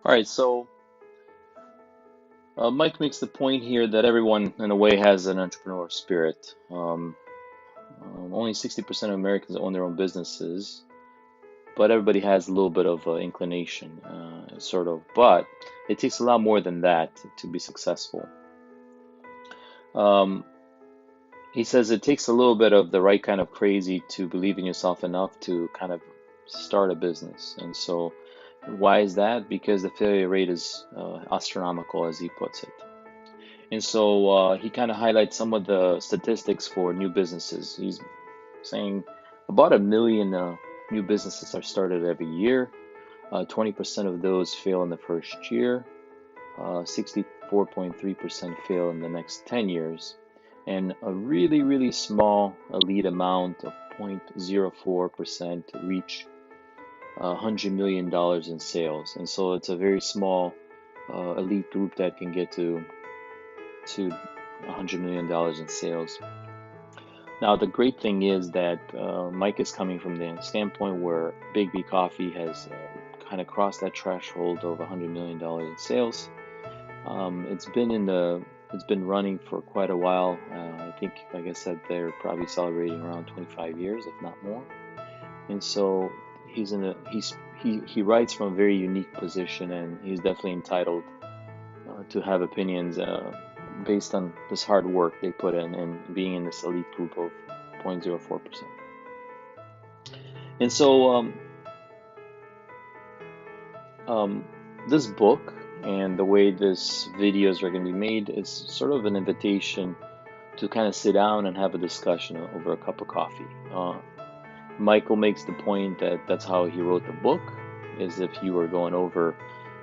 All right, so Mike makes the point here that everyone, in a way, has an entrepreneurial spirit. Only 60% of Americans own their own businesses, but everybody has a little bit of inclination, sort of. But it takes a lot more than that to be successful. Um, he says it takes a little bit of the right kind of crazy to believe in yourself enough to kind of start a business. And so, why is that? Because the failure rate is astronomical, as he puts it. And so he kind of highlights some of the statistics for new businesses. He's saying about a million new businesses are started every year. 20% of those fail in the first year. 64.3% fail in the next 10 years. And a really, really small elite amount of 0.04% reach $100 million in sales. And so it's a very small elite group that can get to $100 million in sales. Now, the great thing is that Mike is coming from the standpoint where Big B Coffee has kind of crossed that threshold of $100 million in sales. It's been running for quite a while. I think, like I said, they're probably celebrating around 25 years, if not more. And so he writes from a very unique position, and he's definitely entitled to have opinions based on this hard work they put in and being in this elite group of 0.04%. And so um, this book and the way this videos are going to be made is sort of an invitation to kind of sit down and have a discussion over a cup of coffee. Michael makes the point that that's how he wrote the book, is if you were going over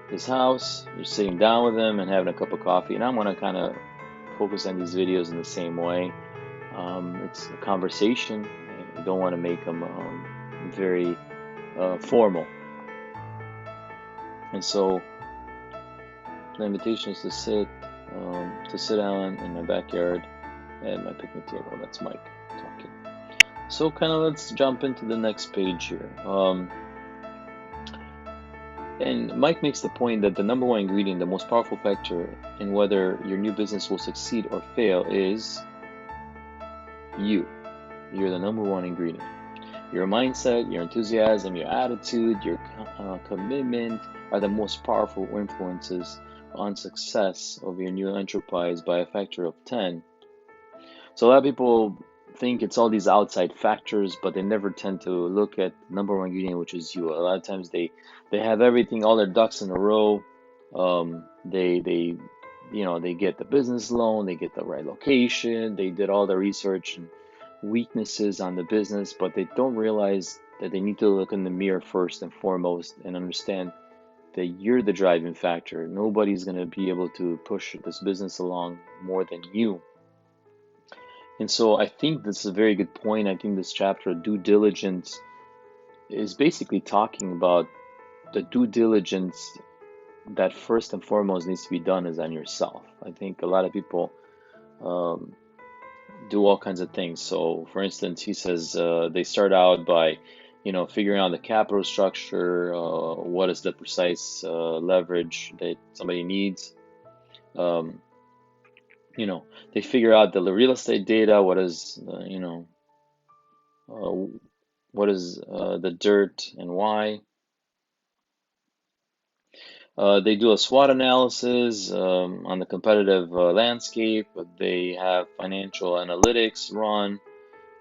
his house, you're sitting down with him and having a cup of coffee. And I'm going to kind of focus on these videos in the same way. It's a conversation. You don't want to make them very formal. And so the invitation is to sit down in my backyard at my picnic table. That's Mike talking. So kind of let's jump into the next page here. And Mike makes the point that the number one ingredient, the most powerful factor in whether your new business will succeed or fail is you. You're the number one ingredient. Your mindset, your enthusiasm, your attitude, your commitment are the most powerful influences on success of your new enterprise by a factor of 10. So a lot of people think it's all these outside factors, but they never tend to look at the number one ingredient, which is you. A lot of times they have everything, all their ducks in a row. They they get the business loan, they get the right location, they did all the research and weaknesses on the business, but they don't realize that they need to look in the mirror first and foremost and understand that you're the driving factor. Nobody's going to be able to push this business along more than you. And so I think this is a very good point. I think this chapter, due diligence, is basically talking about the due diligence that first and foremost needs to be done is on yourself. I think a lot of people um, do all kinds of things. So, for instance, he says they start out by, figuring out the capital structure, what is the precise leverage that somebody needs. Um, they figure out the real estate data, uh, what is the dirt and why. They do a SWOT analysis on the competitive landscape. They have financial analytics run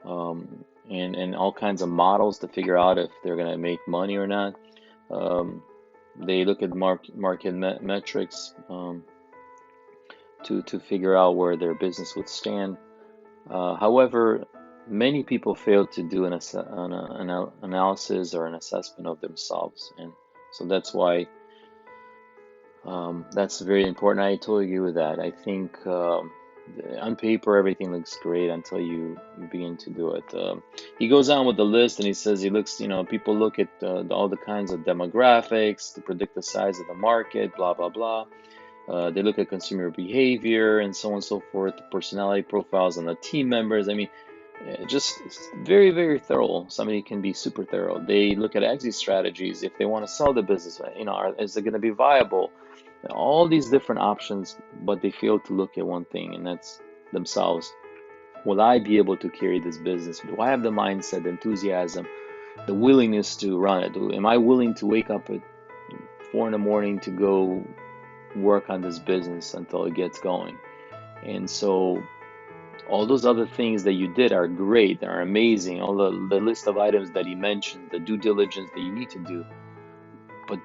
and all kinds of models to figure out if they're going to make money or not. Um, they look at market metrics to figure out where their business would stand. However, many people fail to do an analysis or an assessment of themselves, and so that's why that's very important. I totally agree with that. I think on paper everything looks great until you begin to do it. He goes on with the list and he says he looks, people look at all the kinds of demographics to predict the size of the market, blah blah blah. They look at consumer behavior and so on and so forth, the personality profiles and the team members. I mean, just very, very thorough. Somebody can be super thorough. They look at exit strategies if they want to sell the business. Is it going to be viable? All these different options, but they fail to look at one thing, and that's themselves. Will I be able to carry this business? Do I have the mindset, the enthusiasm, the willingness to run it? Am I willing to wake up at 4 in the morning to go work on this business until it gets going? And so all those other things that you did are great, they're amazing. All the list of items that he mentioned, the due diligence that you need to do, but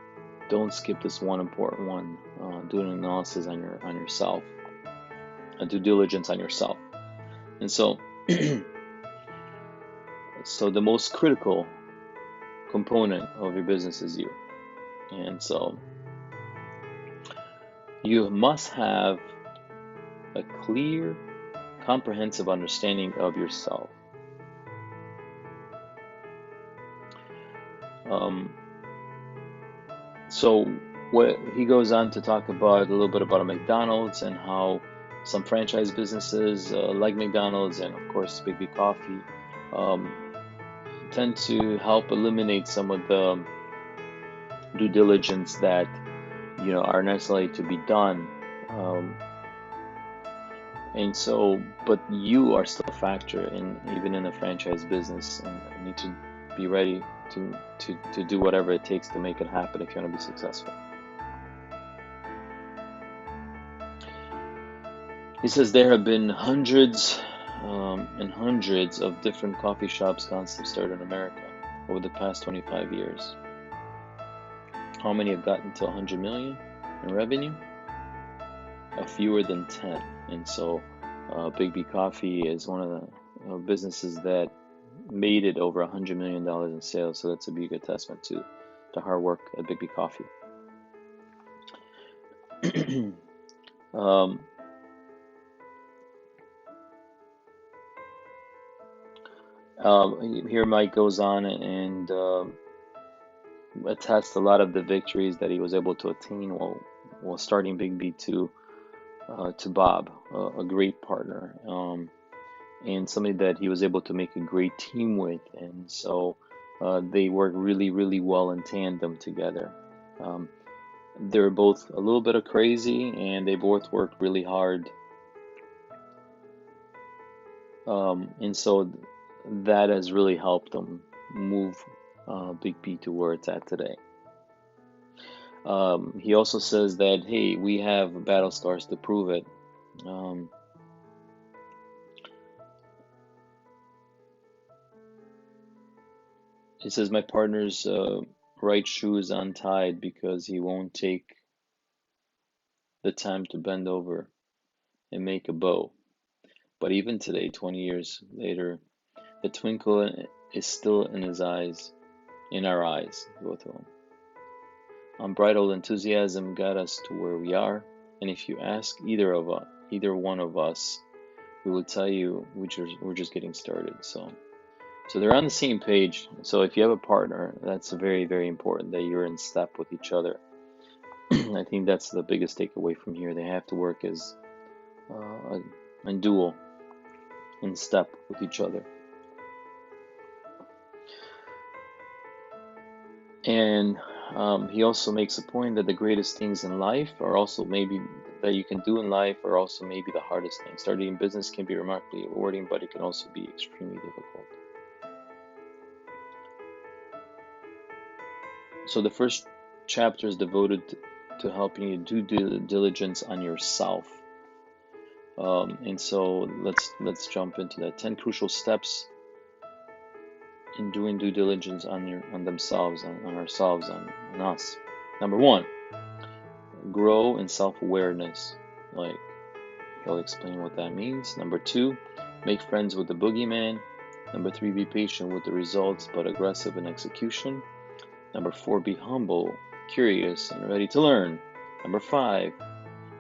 don't skip this one important one: do an analysis on yourself, a due diligence on yourself. And so, so the most critical component of your business is you. And so you must have a clear, comprehensive understanding of yourself. So what he goes on to talk about a little bit about McDonald's and how some franchise businesses like McDonald's and of course Big B Coffee tend to help eliminate some of the due diligence that are necessary to be done. And so, but you are still a factor even in a franchise business, and you need to be ready to do whatever it takes to make it happen if you want to be successful. He says there have been hundreds and hundreds of different coffee shops concepts started in America over the past 25 years. How many have gotten to 100 million in revenue? Fewer than 10. And so Big B Coffee is one of the businesses that made it over $100 million in sales. So that's a big testament to the hard work at Big B Coffee. Here Mike goes on and attests a lot of the victories that he was able to attain while starting Big B to Bob, a great partner, and somebody that he was able to make a great team with. And so they work really, really well in tandem together. They're both a little bit of crazy, and they both work really hard. And so that has really helped them move Big B to where it's at today. He also says that, hey, we have battle scars to prove it. He says my partner's right shoe is untied because he won't take the time to bend over and make a bow. But even today, 20 years later, the twinkle is still in his eyes, in our eyes, both of them. Unbridled enthusiasm got us to where we are, and if you ask either one of us, we will tell you we're just getting started. So they're on the same page. So if you have a partner, that's very, very important that you're in step with each other. I think that's the biggest takeaway from here. They have to work as a duo, in step with each other. And he also makes a point that the greatest things in life are also maybe that you can do in life are also maybe the hardest things. Starting a business can be remarkably rewarding, but it can also be extremely difficult. So the first chapter is devoted to helping you do due diligence on yourself. And so let's jump into that. 10 crucial steps in doing due diligence on themselves, on ourselves, on us. Number 1, grow in self-awareness. Like, he'll explain what that means. Number 2, make friends with the boogeyman. Number 3, be patient with the results but aggressive in execution. Number 4, be humble, curious, and ready to learn. Number 5,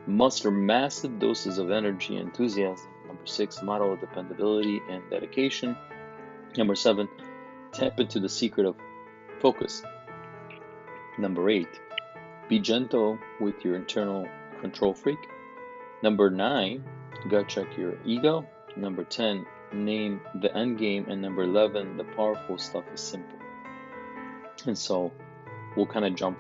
muster massive doses of energy and enthusiasm. Number 6, model of dependability and dedication. Number 7, tap into the secret of focus. Number 8, be gentle with your internal control freak. Number 9, gut check your ego. Number 10, name the end game, and number 11, the powerful stuff is simple. And so we'll kind of jump